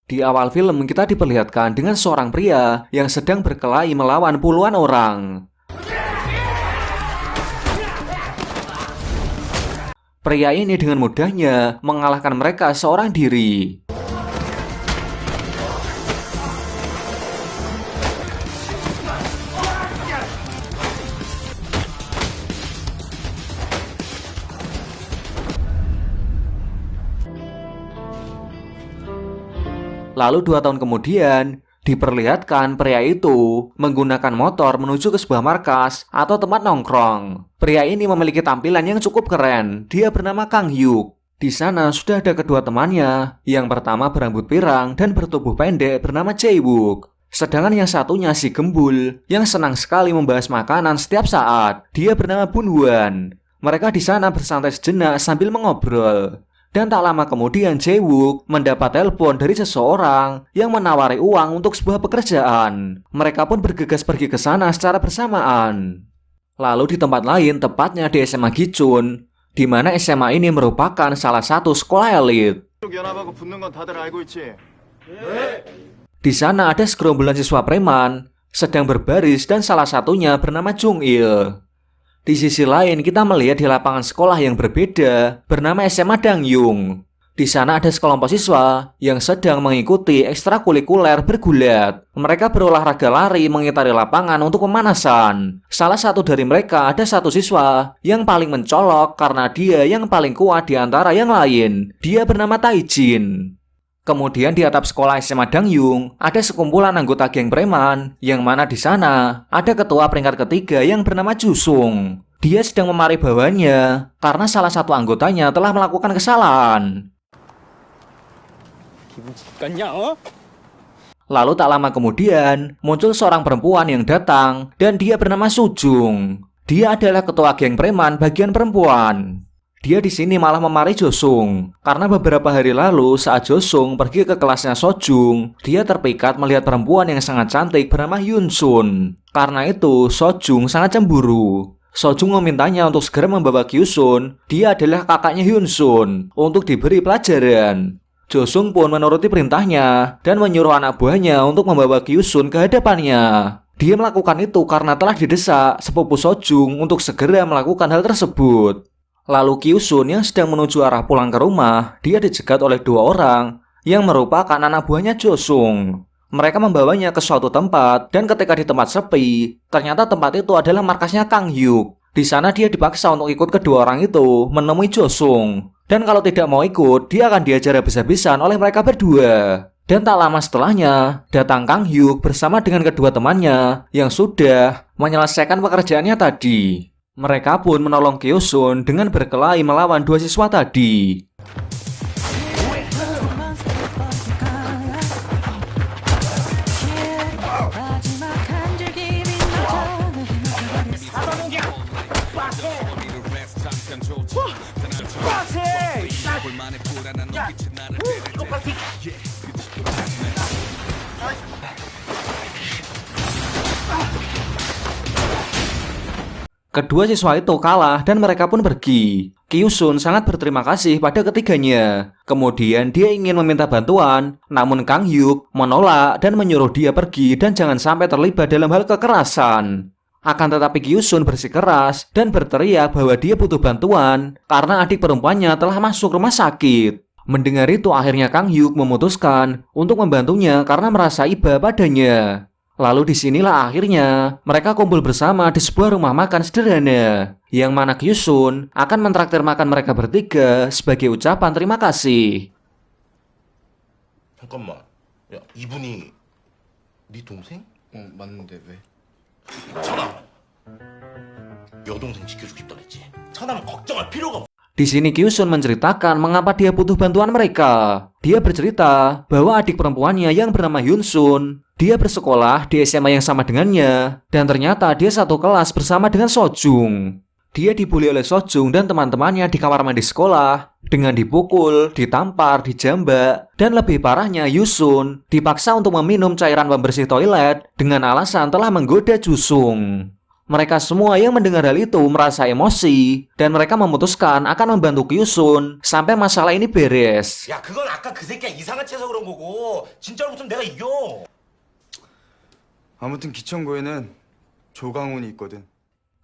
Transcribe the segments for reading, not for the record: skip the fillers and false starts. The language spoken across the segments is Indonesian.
Di awal film kita diperlihatkan dengan seorang pria yang sedang berkelahi melawan puluhan orang. Pria ini dengan mudahnya mengalahkan mereka seorang diri. Lalu 2 tahun kemudian, diperlihatkan pria itu menggunakan motor menuju ke sebuah markas atau tempat nongkrong. Pria ini memiliki tampilan yang cukup keren. Dia bernama Kang Hyuk. Di sana sudah ada kedua temannya. Yang pertama berambut pirang dan bertubuh pendek bernama Jae-wook. Sedangkan yang satunya si gembul yang senang sekali membahas makanan setiap saat. Dia bernama Bun-hwan. Mereka di sana bersantai sejenak sambil mengobrol. Dan tak lama kemudian Jae-wook mendapat telepon dari seseorang yang menawari uang untuk sebuah pekerjaan. Mereka pun bergegas pergi ke sana secara bersamaan. Lalu di tempat lain, tepatnya di SMA Gichun, di mana SMA ini merupakan salah satu sekolah elit. Di sana ada segerombolan siswa preman sedang berbaris dan salah satunya bernama Jung-il. Di sisi lain kita melihat di lapangan sekolah yang berbeda bernama SMA Dangyung. Di sana ada sekelompok siswa yang sedang mengikuti ekstrakurikuler bergulat. Mereka berolahraga lari mengitari lapangan untuk pemanasan. Salah satu dari mereka ada satu siswa yang paling mencolok karena dia yang paling kuat di antara yang lain. Dia bernama Taijin. Kemudian di atap sekolah SMA Dangyung ada sekumpulan anggota geng preman, yang mana di sana ada ketua peringkat ketiga yang bernama Jusung. Dia sedang memarahi bawahannya karena salah satu anggotanya telah melakukan kesalahan. Lalu tak lama kemudian muncul seorang perempuan yang datang dan dia bernama Sujung. Dia adalah ketua geng preman bagian perempuan. Dia di sini malah memarahi Josung karena beberapa hari lalu saat Josung pergi ke kelasnya Sojung, dia terpikat melihat perempuan yang sangat cantik bernama Hyunsun. Karena itu Sojung sangat cemburu. Sojung memintanya untuk segera membawa Kyusun, dia adalah kakaknya Hyunsun, untuk diberi pelajaran. Josung pun menuruti perintahnya dan menyuruh anak buahnya untuk membawa Kyusun ke hadapannya. Dia melakukan itu karena telah didesak sepupu Sojung untuk segera melakukan hal tersebut. Lalu Kyusun yang sedang menuju arah pulang ke rumah, dia dicegat oleh 2 orang yang merupakan anak buahnya Josung. Mereka membawanya ke suatu tempat dan ketika di tempat sepi, ternyata tempat itu adalah markasnya Kang Hyuk. Di sana dia dipaksa untuk ikut kedua orang itu menemui Josung. Dan kalau tidak mau ikut, dia akan diajar habis-habisan oleh mereka berdua. Dan tak lama setelahnya, datang Kang Hyuk bersama dengan kedua temannya yang sudah menyelesaikan pekerjaannya tadi. Mereka pun menolong Kyusun dengan berkelahi melawan 2 siswa tadi. Kedua siswa itu kalah dan mereka pun pergi. Kyusun sangat berterima kasih pada ketiganya. Kemudian dia ingin meminta bantuan, namun Kang Hyuk menolak dan menyuruh dia pergi dan jangan sampai terlibat dalam hal kekerasan. Akan tetapi Kyusun bersikeras dan berteriak bahwa dia butuh bantuan karena adik perempuannya telah masuk rumah sakit. Mendengar itu akhirnya Kang Hyuk memutuskan untuk membantunya karena merasa iba padanya. Lalu disinilah akhirnya mereka kumpul bersama di sebuah rumah makan sederhana, yang mana Kyusun akan mentraktir makan mereka bertiga sebagai ucapan terima kasih. 잠깐만, 야 이분이 네 동생? 맞는데 왜? 천암, 여동생 지켜주고 싶다 그랬지. 천암 걱정할 필요가 없어. Di sini Kyusun menceritakan mengapa dia butuh bantuan mereka. Dia bercerita bahwa adik perempuannya yang bernama Hyunsun, dia bersekolah di SMA yang sama dengannya, dan ternyata dia satu kelas bersama dengan Sojung. Dia dibully oleh Sojung dan teman-temannya di kamar mandi sekolah, dengan dipukul, ditampar, dijambak, dan lebih parahnya Hyunsun dipaksa untuk meminum cairan pembersih toilet dengan alasan telah menggoda Jusung. Mereka semua yang mendengar hal itu merasa emosi dan mereka memutuskan akan membantu Kyusun sampai masalah ini beres. 야, 그건 아까 그 새끼가 이상한 채서 그런 거고 진짜로 붙으면 내가 이겨. 아무튼 기천고에는 조강훈이 있거든.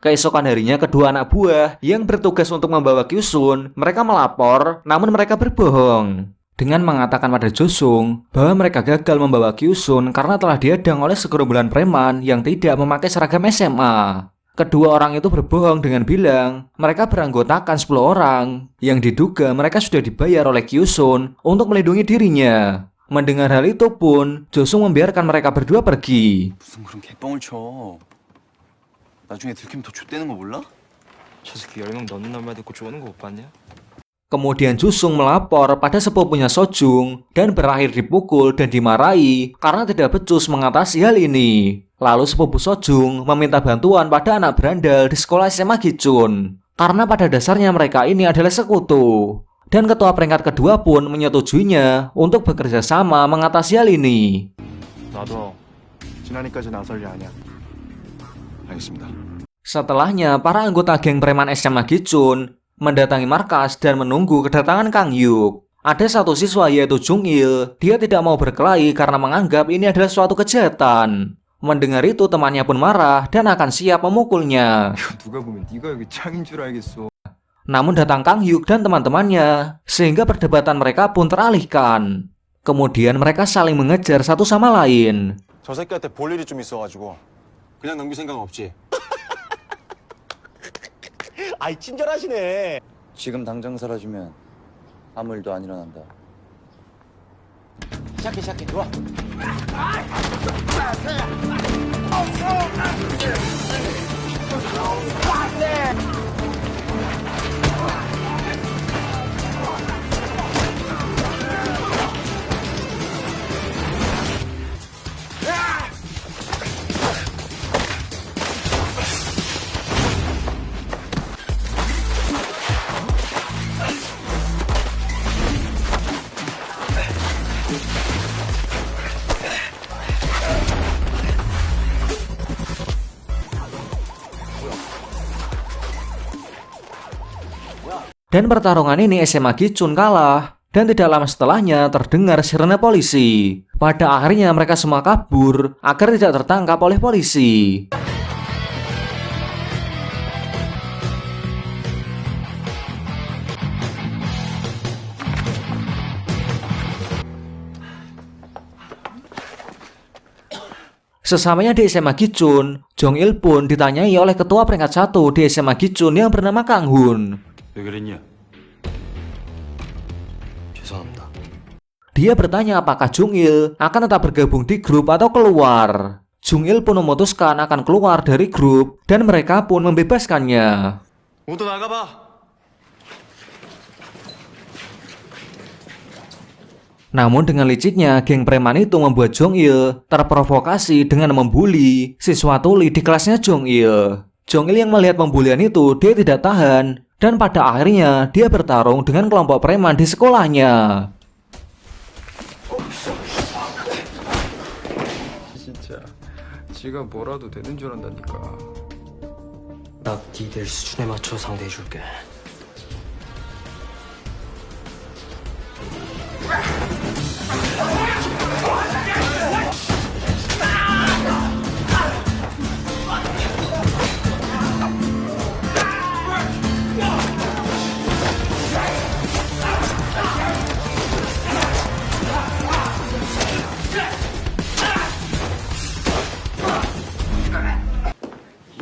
Keesokan harinya kedua anak buah yang bertugas untuk membawa Kyusun, mereka melapor namun mereka berbohong dengan mengatakan pada Josung bahwa mereka gagal membawa Kyusun karena telah dihadang oleh segerombolan preman yang tidak memakai seragam SMA. Kedua orang itu berbohong dengan bilang mereka beranggotakan 10 orang yang diduga mereka sudah dibayar oleh Kyusun untuk melindungi dirinya. Mendengar hal itu pun, Josung membiarkan mereka berdua pergi. 무슨 그런 개뻥을 쳐. 나중에 들키면 더 좆되는 거 몰라? 저 새끼 10명 넣는 말 듣고 쪼는 거 못 봤냐? Kemudian Josung melapor pada sepupunya Sojung dan berakhir dipukul dan dimarahi karena tidak becus mengatasi hal ini. Lalu sepupu Sojung meminta bantuan pada anak berandal di sekolah SMA Gichun karena pada dasarnya mereka ini adalah sekutu. Dan ketua peringkat kedua pun menyetujuinya untuk bekerja sama mengatasi hal ini. 나도 지난해까지 나설 일 아니야. 알겠습니다. Setelahnya, para anggota geng preman SMA Gichun mendatangi markas dan menunggu kedatangan Kang Hyuk. Ada satu siswa yaitu Jung Il. Dia tidak mau berkelahi karena menganggap ini adalah suatu kejahatan. Mendengar itu temannya pun marah dan akan siap memukulnya. 누가 보면 네가 여기 짱인 줄 알겠어. Namun datang Kang Hyuk dan teman-temannya sehingga perdebatan mereka pun teralihkan. Kemudian mereka saling mengejar satu sama lain. 저 새끼한테 볼 일이 좀 있어가지고 그냥 넘길 생각 없지? 아이 친절하시네. 지금 당장 사라지면 아무 일도 안 일어난다. 시작해 좋아. Dan pertarungan ini SMA Gichun kalah. Dan tidak lama setelahnya terdengar sirene polisi. Pada akhirnya mereka semua kabur agar tidak tertangkap oleh polisi. Sesamanya di SMA Gichun, Jong Il pun ditanyai oleh ketua peringkat 1 di SMA Gichun yang bernama Kang Hun. 왜 그랬냐? 죄송합니다. Dia bertanya apakah Jung Il akan tetap bergabung di grup atau keluar. Jung Il pun memutuskan akan keluar dari grup dan mereka pun membebaskannya. 모두 나가봐. Namun dengan liciknya, geng preman itu membuat Jong Il terprovokasi dengan membuli siswa tuli di kelasnya Jong Il. Jong Il yang melihat pembulian itu, dia tidak tahan. Dan pada akhirnya, dia bertarung dengan kelompok preman di sekolahnya. 진짜 지가 뭐라도 되는 줄 안다니까. 딱 니들 수준에 맞춰 상대해줄게.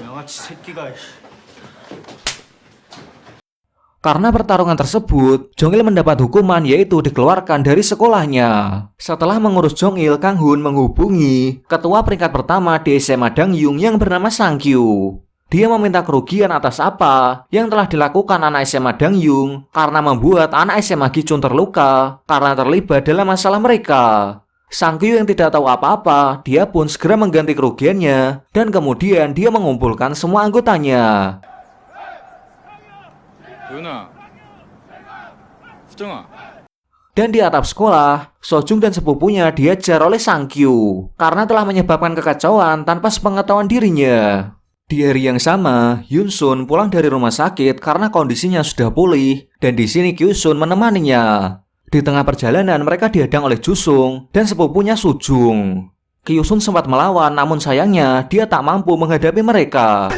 양아치 새끼가. Karena pertarungan tersebut, Jong Il mendapat hukuman yaitu dikeluarkan dari sekolahnya. Setelah mengurus Jong Il, Kang Hun menghubungi ketua peringkat pertama di SMA Dangyung yang bernama Sang Kyu. Dia meminta kerugian atas apa yang telah dilakukan anak SMA Dangyung karena membuat anak SMA Gichun terluka karena terlibat dalam masalah mereka. Sang Kyu yang tidak tahu apa-apa, dia pun segera mengganti kerugiannya dan kemudian dia mengumpulkan semua anggotanya. 도윤아, 수정아. Dan di atap sekolah, Sojung dan sepupunya diajar oleh Sang Kyu karena telah menyebabkan kekacauan tanpa sepengetahuan dirinya. Di hari yang sama, Hyun Sun pulang dari rumah sakit karena kondisinya sudah pulih dan di sini Kyu Sun menemaninya. Di tengah perjalanan mereka dihadang oleh Jusung dan sepupunya Sujung. Kyu Sun sempat melawan namun sayangnya dia tak mampu menghadapi mereka.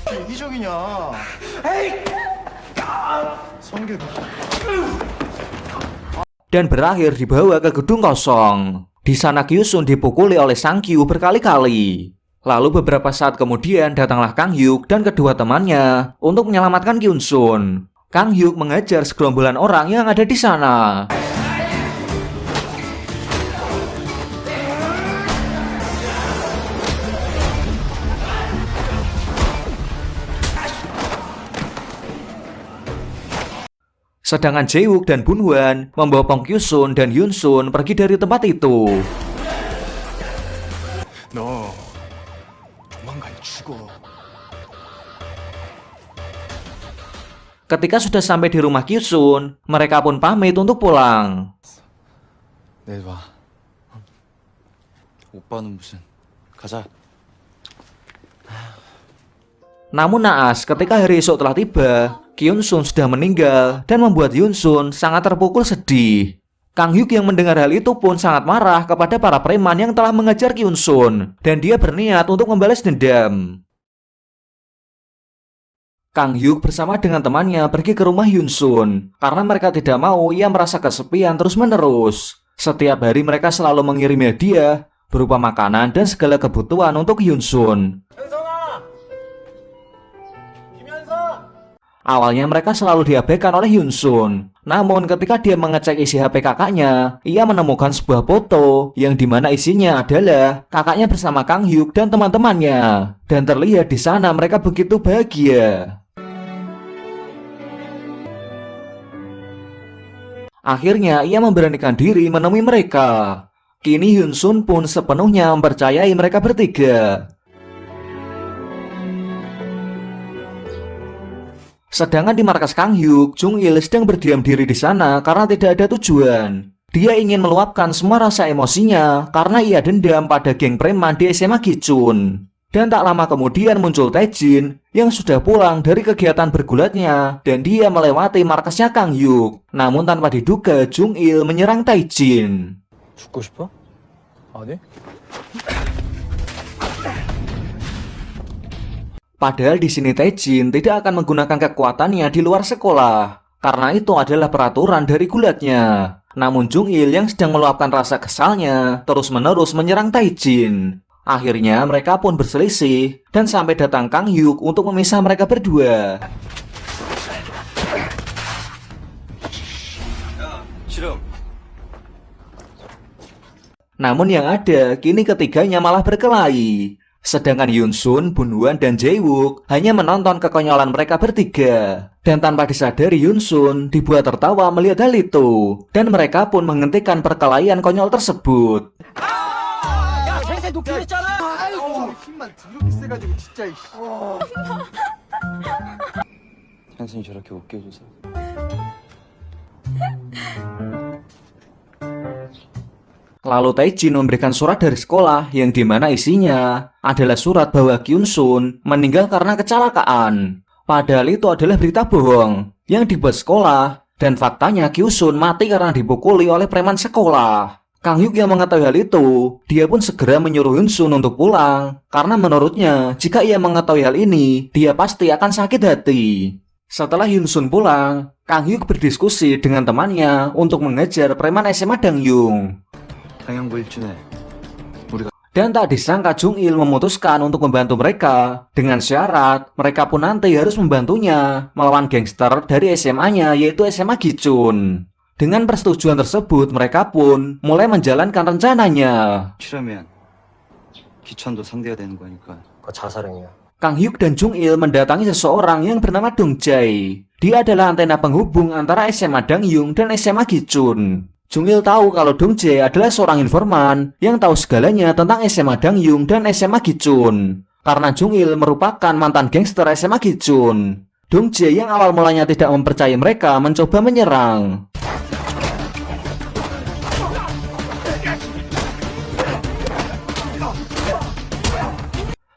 이기적이냐? 성격. Dan berakhir dibawa ke gedung kosong. Di sana Kyu Sun dipukuli oleh Sang Kyu berkali-kali. Lalu beberapa saat kemudian datanglah Kang Hyuk dan kedua temannya untuk menyelamatkan Kyun Sun. Kang Hyuk mengejar segerombolan orang yang ada di sana. Sedangkan Jae-wook dan Bun-hwan membawa Pong Kyu-sun dan Hyun-sun pergi dari tempat itu. 너 조만간 죽어. Ketika sudah sampai di rumah Kyu-sun, mereka pun pamit untuk pulang. 내일 와. 오빠는 무슨. 가자. Namun naas, ketika hari esok telah tiba, Kyun Sun sudah meninggal dan membuat Hyun Sun sangat terpukul sedih. Kang Hyuk yang mendengar hal itu pun sangat marah kepada para preman yang telah mengejar Kyun Sun dan dia berniat untuk membalas dendam. Kang Hyuk bersama dengan temannya pergi ke rumah Hyun Sun karena mereka tidak mau ia merasa kesepian terus-menerus. Setiap hari mereka selalu mengirim hadiah berupa makanan dan segala kebutuhan untuk Hyun Sun. Awalnya mereka selalu diabaikan oleh Hyun Sun. Namun ketika dia mengecek isi HP kakaknya, ia menemukan sebuah foto yang dimana isinya adalah kakaknya bersama Kang Hyuk dan teman-temannya. Dan terlihat di sana mereka begitu bahagia. Akhirnya ia memberanikan diri menemui mereka. Kini Hyun Sun pun sepenuhnya mempercayai mereka bertiga. Sedangkan di markas Kang Hyuk, Jung Il sedang berdiam diri di sana karena tidak ada tujuan. Dia ingin meluapkan semua rasa emosinya karena ia dendam pada geng preman di SMA Gichun. Dan tak lama kemudian muncul Taejin yang sudah pulang dari kegiatan bergulatnya dan dia melewati markasnya Kang Hyuk. Namun tanpa diduga Jung Il menyerang Taejin. 죽고 싶어? 아니? Padahal di sini Taejin tidak akan menggunakan kekuatannya di luar sekolah karena itu adalah peraturan dari gulatnya. Namun Jung Il yang sedang meluapkan rasa kesalnya terus-menerus menyerang Taejin. Akhirnya mereka pun berselisih dan sampai datang Kang Hyuk untuk memisah mereka berdua. Namun yang ada kini ketiganya malah berkelahi. Sedangkan Hyun Sun, Bun-hwan, dan Jae-wook hanya menonton kekonyolan mereka bertiga. Dan tanpa disadari Hyun Sun dibuat tertawa melihat hal itu. Dan mereka pun menghentikan perkelahian konyol tersebut. 현승이 저렇게 웃게 해줘서. Lalu Taejin memberikan surat dari sekolah yang dimana isinya adalah surat bahwa Kyun Sun meninggal karena kecelakaan. Padahal itu adalah berita bohong yang dibuat sekolah dan faktanya Kyun Sun mati karena dipukuli oleh preman sekolah. Kang Hyuk yang mengetahui hal itu, dia pun segera menyuruh Hyun Sun untuk pulang karena menurutnya jika ia mengetahui hal ini, dia pasti akan sakit hati. Setelah Hyun Sun pulang, Kang Hyuk berdiskusi dengan temannya untuk mengejar preman SMA Dangyung. 당양부 일준에 Dan tak disangka Jung Il memutuskan untuk membantu mereka dengan syarat mereka pun nanti harus membantunya melawan gangster dari SMA-nya yaitu SMA Gichun. Dengan persetujuan tersebut mereka pun mulai menjalankan rencananya. 싫으면 기천도 상대가 되는 거니까. 그거 자살행위야. Kang Hyuk dan Jung Il mendatangi seseorang yang bernama Dong Jae. Dia adalah antena penghubung antara SMA Dangyung dan SMA Gichun. Jung Il tahu kalau Dong Jae adalah seorang informan yang tahu segalanya tentang SMA Dangyung dan SMA Gichun. Karena Jung Il merupakan mantan gangster SMA Gichun. Dong Jae yang awal mulanya tidak mempercayai mereka mencoba menyerang.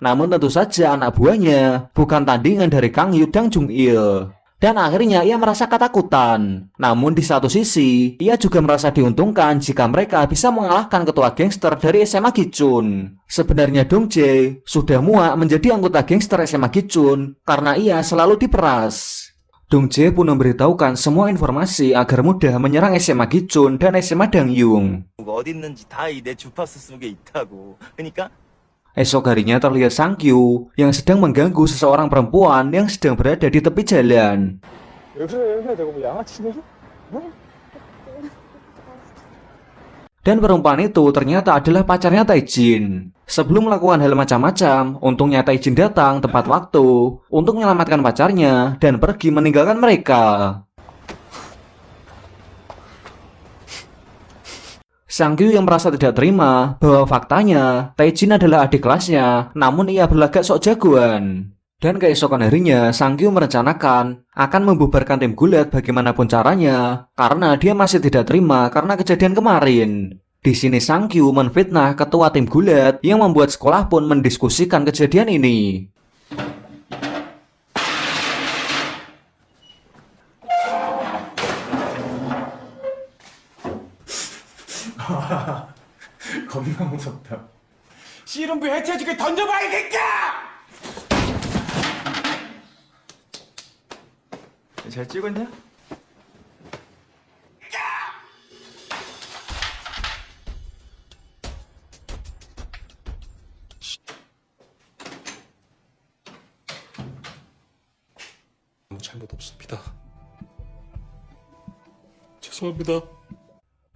Namun tentu saja anak buahnya bukan tandingan dari Kang Hyuk dan Jung Il. Dan akhirnya ia merasa ketakutan. Namun di satu sisi, ia juga merasa diuntungkan jika mereka bisa mengalahkan ketua gangster dari SMA Gichun. Sebenarnya Dong Jae sudah muak menjadi anggota gangster SMA Gichun karena ia selalu diperas. Dong Jae pun memberitahukan semua informasi agar mudah menyerang SMA Gichun dan SMA Dangyung. 어디 있는지 다 이 내 주파수 속에 있다고. 그러니까 Esok harinya terlihat Sang Kyu yang sedang mengganggu seseorang perempuan yang sedang berada di tepi jalan. 여기서 내가 뭐 양아치냐? Dan perempuan itu ternyata adalah pacarnya Taejin. Sebelum melakukan hal macam-macam, untungnya Taejin datang tepat waktu untuk menyelamatkan pacarnya dan pergi meninggalkan mereka. Sang Kyu yang merasa tidak terima bahwa faktanya Taejin adalah adik kelasnya, namun ia berlagak sok jagoan. Dan keesokan harinya, Sang Kyu merencanakan akan membubarkan tim gulat bagaimanapun caranya, karena dia masih tidak terima karena kejadian kemarin. Di sini Sang Kyu menfitnah ketua tim gulat yang membuat sekolah pun mendiskusikan kejadian ini. 겁나 무섭다. 씨름부 해체해주게 던져봐 이 새끼야! 잘 찍었냐? 아무 잘못 없습니다. 죄송합니다.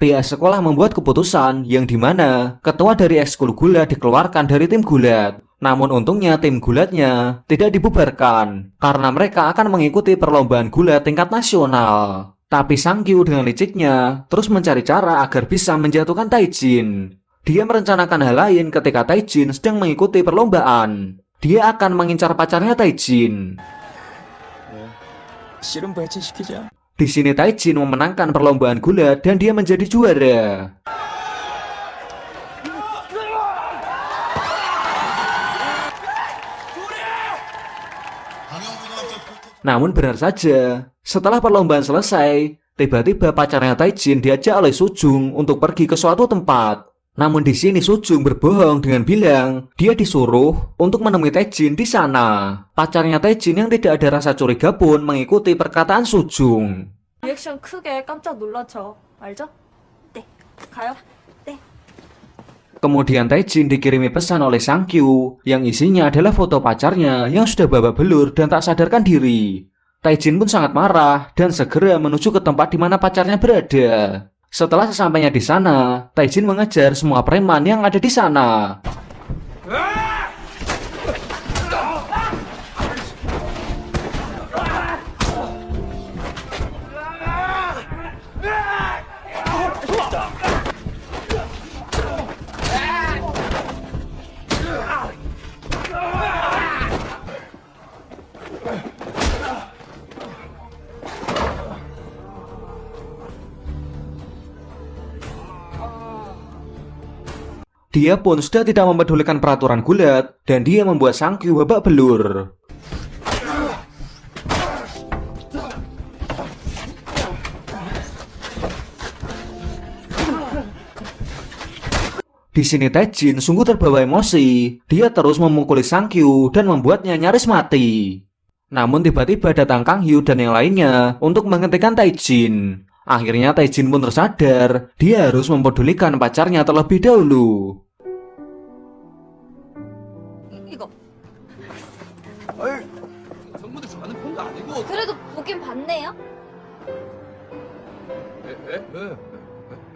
Pihak sekolah membuat keputusan yang dimana ketua dari ekskul gulat dikeluarkan dari tim gulat. Namun untungnya tim gulatnya tidak dibubarkan karena mereka akan mengikuti perlombaan gulat tingkat nasional. Tapi Sang Kyu dengan liciknya terus mencari cara agar bisa menjatuhkan Taejin. Dia merencanakan hal lain ketika Taejin sedang mengikuti perlombaan. Dia akan mengincar pacarnya Taejin. 씨름부 해체시키자. Di sini Taejin memenangkan perlombaan gulat dan dia menjadi juara. Namun benar saja, setelah perlombaan selesai, tiba-tiba pacarnya Taejin diajak oleh Sujung untuk pergi ke suatu tempat. Namun di sini Sujung berbohong dengan bilang dia disuruh untuk menemui Taejin di sana. Pacarnya Taejin yang tidak ada rasa curiga pun mengikuti perkataan Sujung. 리액션 크게 깜짝 놀라죠. 알죠? 네. 가요. 네. Kemudian Taejin dikirimi pesan oleh Sang Kyu yang isinya adalah foto pacarnya yang sudah babak belur dan tak sadarkan diri. Taejin pun sangat marah dan segera menuju ke tempat di mana pacarnya berada. Setelah sesampainya di sana, Taejin mengejar semua preman yang ada di sana. Dia pun sudah tidak mempedulikan peraturan gulat dan dia membuat Sang Kyu babak belur. Di sini Taejin sungguh terbawa emosi. Dia terus memukuli Sang Kyu dan membuatnya nyaris mati. Namun tiba-tiba datang Kang Hyuk dan yang lainnya untuk menghentikan Taejin. Akhirnya Taejin pun tersadar, dia harus mempedulikan pacarnya terlebih dahulu. 이거. 그래도 보긴 봤네요.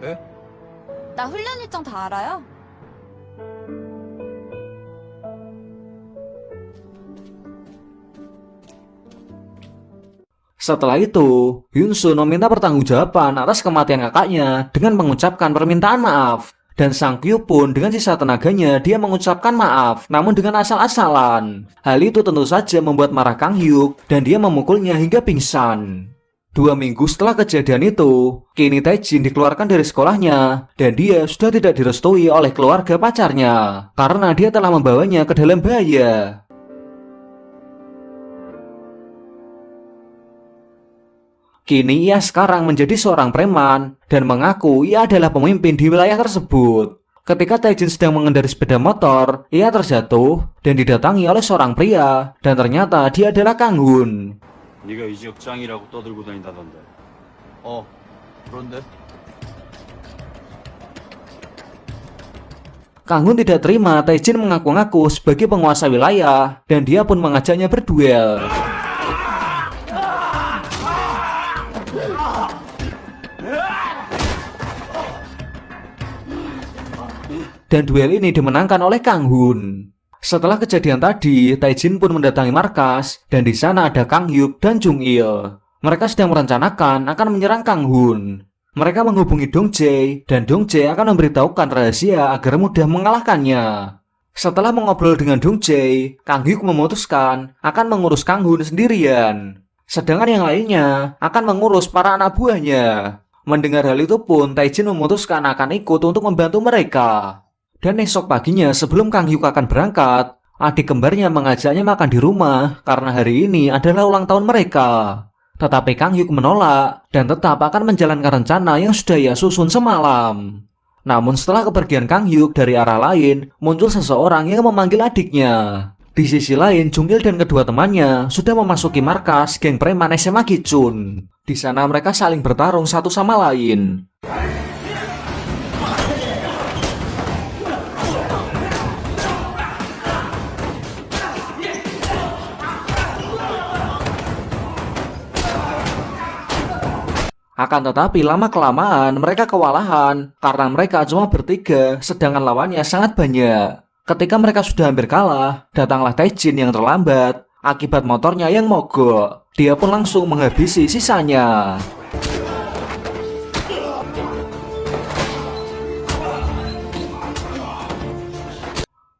왜? 나 훈련 일정 다 알아요. Setelah itu, Hyunsu meminta pertanggungjawaban atas kematian kakaknya dengan mengucapkan permintaan maaf. Dan Sang Kyu pun dengan sisa tenaganya dia mengucapkan maaf, namun dengan asal-asalan. Hal itu tentu saja membuat marah Kang Hyuk dan dia memukulnya hingga pingsan. 2 minggu setelah kejadian itu, kini Taejin dikeluarkan dari sekolahnya dan dia sudah tidak direstui oleh keluarga pacarnya karena dia telah membawanya ke dalam bahaya. Kini ia sekarang menjadi seorang preman dan mengaku ia adalah pemimpin di wilayah tersebut. Ketika Taejin sedang mengendarai sepeda motor, ia terjatuh dan didatangi oleh seorang pria dan ternyata dia adalah Kang Hun. 네가 이 지역 짱이라고 떠들고 다닌다던데. 그런데? Kang Hun tidak terima Taejin mengaku-ngaku sebagai penguasa wilayah dan dia pun mengajaknya berduel. Dan duel ini dimenangkan oleh Kang Hun. Setelah kejadian tadi, Taejin pun mendatangi markas dan di sana ada Kang Hyuk dan Jung Il. Mereka sedang merencanakan akan menyerang Kang Hun. Mereka menghubungi Dong Jae dan Dong Jae akan memberitahukan rahasia agar mudah mengalahkannya. Setelah mengobrol dengan Dong Jae, Kang Hyuk memutuskan akan mengurus Kang Hun sendirian. Sedangkan yang lainnya akan mengurus para anak buahnya. Mendengar hal itu pun, Taejin memutuskan akan ikut untuk membantu mereka. Dan esok paginya sebelum Kang Hyuk akan berangkat, adik kembarnya mengajaknya makan di rumah karena hari ini adalah ulang tahun mereka. Tetapi Kang Hyuk menolak dan tetap akan menjalankan rencana yang sudah ia susun semalam. Namun setelah kepergian Kang Hyuk dari arah lain, muncul seseorang yang memanggil adiknya. Di sisi lain, Jung Il dan kedua temannya sudah memasuki markas geng preman SMA Gichun. Di sana mereka saling bertarung satu sama lain. Akan tetapi lama-kelamaan mereka kewalahan karena mereka cuma bertiga sedangkan lawannya sangat banyak. Ketika mereka sudah hampir kalah, datanglah Taejin yang terlambat akibat motornya yang mogok. Dia pun langsung menghabisi sisanya.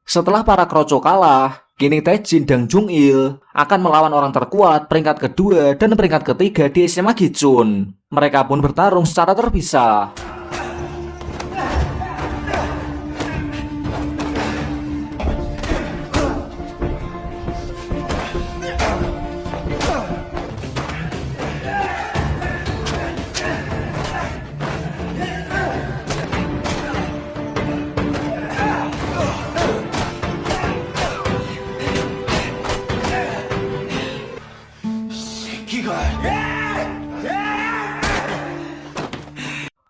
Setelah para kroco kalah, kini Taejin dan Jung Il akan melawan orang terkuat peringkat kedua dan peringkat ketiga di SMA Gichun. Mereka pun bertarung secara terpisah.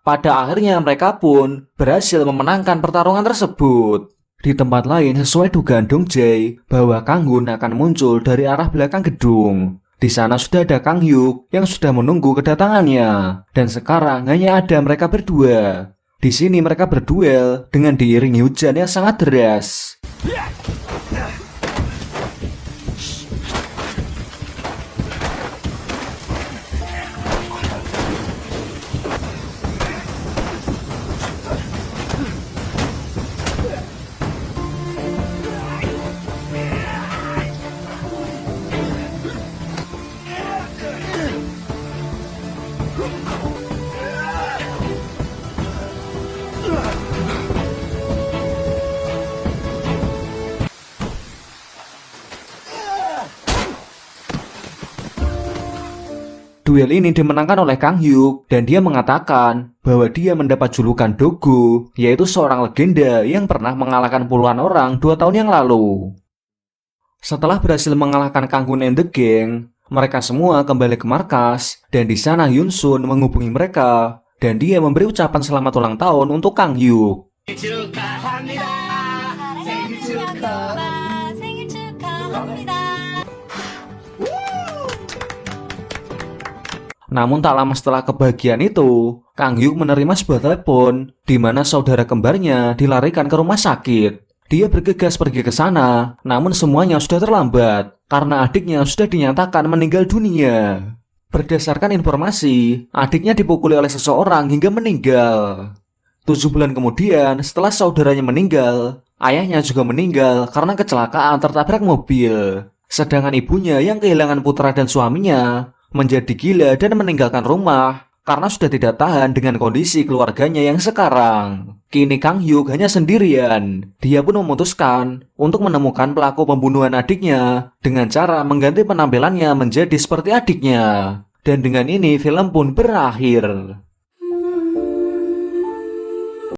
Pada akhirnya mereka pun berhasil memenangkan pertarungan tersebut. Di tempat lain sesuai dugaan Dong Jae bahwa Kang Hun akan muncul dari arah belakang gedung. Di sana sudah ada Kang Hyuk yang sudah menunggu kedatangannya. Dan sekarang hanya ada mereka berdua. Di sini mereka berduel dengan diiringi hujan yang sangat deras. Duel ini dimenangkan oleh Kang Hyuk dan dia mengatakan bahwa dia mendapat julukan Dogo, yaitu seorang legenda yang pernah mengalahkan puluhan orang 2 tahun yang lalu. Setelah berhasil mengalahkan Kang Hun and the Gang, mereka semua kembali ke markas dan di sana Hyun Sun menghubungi mereka dan dia memberi ucapan selamat ulang tahun untuk Kang Hyuk. Namun tak lama setelah kebahagiaan itu, Kang Hyuk menerima sebuah telepon di mana saudara kembarnya dilarikan ke rumah sakit. Dia bergegas pergi ke sana, namun semuanya sudah terlambat karena adiknya sudah dinyatakan meninggal dunia. Berdasarkan informasi, adiknya dipukuli oleh seseorang hingga meninggal. 7 bulan kemudian, setelah saudaranya meninggal, ayahnya juga meninggal karena kecelakaan tertabrak mobil. Sedangkan ibunya yang kehilangan putra dan suaminya menjadi gila dan meninggalkan rumah karena sudah tidak tahan dengan kondisi keluarganya yang sekarang. Kini Kang Hyuk hanya sendirian. Dia pun memutuskan untuk menemukan pelaku pembunuhan adiknya dengan cara mengganti penampilannya menjadi seperti adiknya. Dan dengan ini film pun berakhir.